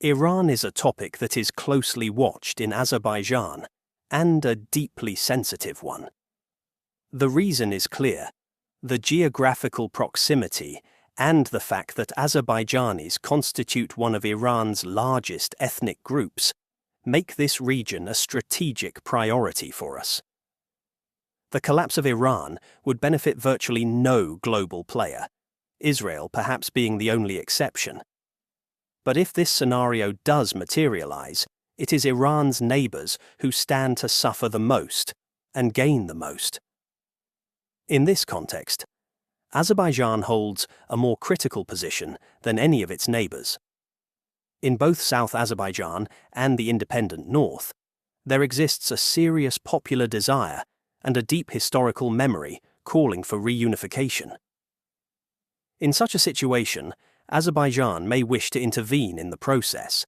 Iran is a topic that is closely watched in Azerbaijan, and a deeply sensitive one. The reason is clear: the geographical proximity and the fact that Azerbaijanis constitute one of Iran's largest ethnic groups make this region a strategic priority for us. The collapse of Iran would benefit virtually no global player, Israel perhaps being the only exception. But if this scenario does materialize, it is Iran's neighbors who stand to suffer the most and gain the most. In this context, Azerbaijan holds a more critical position than any of its neighbors. In both South Azerbaijan and the independent North, there exists a serious popular desire and a deep historical memory calling for reunification. In such a situation, Azerbaijan may wish to intervene in the process,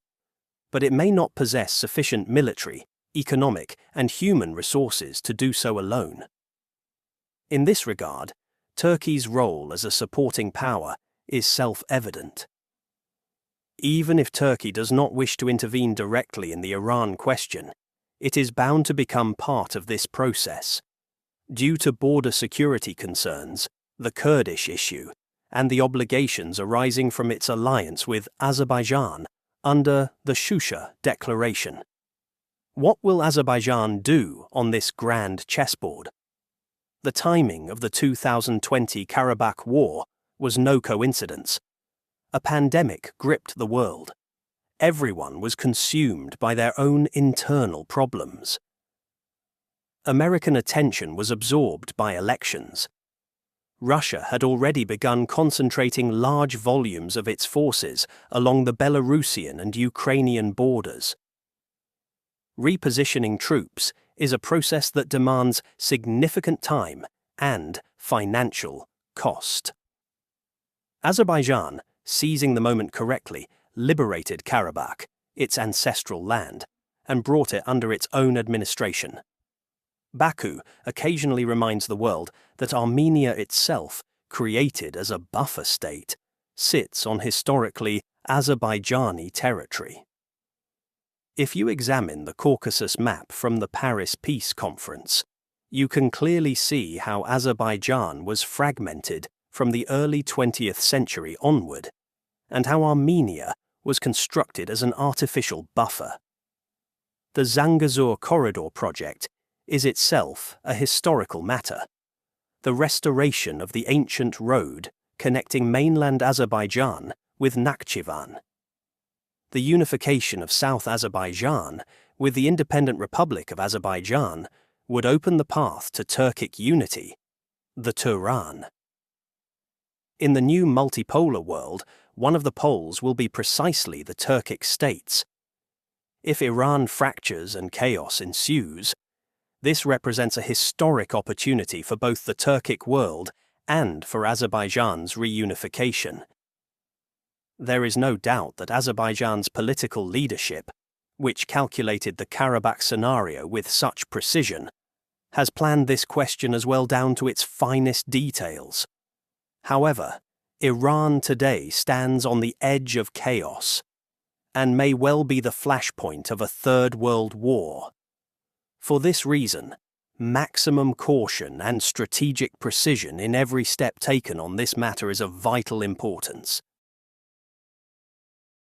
but it may not possess sufficient military, economic, and human resources to do so alone. In this regard, Turkey's role as a supporting power is self-evident. Even if Turkey does not wish to intervene directly in the Iran question, it is bound to become part of this process. Due to border security concerns, the Kurdish issue, and the obligations arising from its alliance with Azerbaijan under the Shusha Declaration. What will Azerbaijan do on this grand chessboard? The timing of the 2020 Karabakh War was no coincidence. A pandemic gripped the world. Everyone was consumed by their own internal problems. American attention was absorbed by elections. Russia had already begun concentrating large volumes of its forces along the Belarusian and Ukrainian borders. Repositioning troops is a process that demands significant time and financial cost. Azerbaijan, seizing the moment correctly, liberated Karabakh, its ancestral land, and brought it under its own administration. Baku occasionally reminds the world that Armenia itself, created as a buffer state, sits on historically Azerbaijani territory. If you examine the Caucasus map from the Paris Peace Conference, you can clearly see how Azerbaijan was fragmented from the early 20th century onward, and how Armenia was constructed as an artificial buffer. The Zangezur Corridor project is itself a historical matter, the restoration of the ancient road connecting mainland Azerbaijan with Nakhchivan. The unification of South Azerbaijan with the independent Republic of Azerbaijan would open the path to Turkic unity, the Turan. In the new multipolar world, one of the poles will be precisely the Turkic states. If Iran fractures and chaos ensues, this represents a historic opportunity for both the Turkic world and for Azerbaijan's reunification. There is no doubt that Azerbaijan's political leadership, which calculated the Karabakh scenario with such precision, has planned this question as well down to its finest details. However, Iran today stands on the edge of chaos, and may well be the flashpoint of a Third World War. For this reason, maximum caution and strategic precision in every step taken on this matter is of vital importance.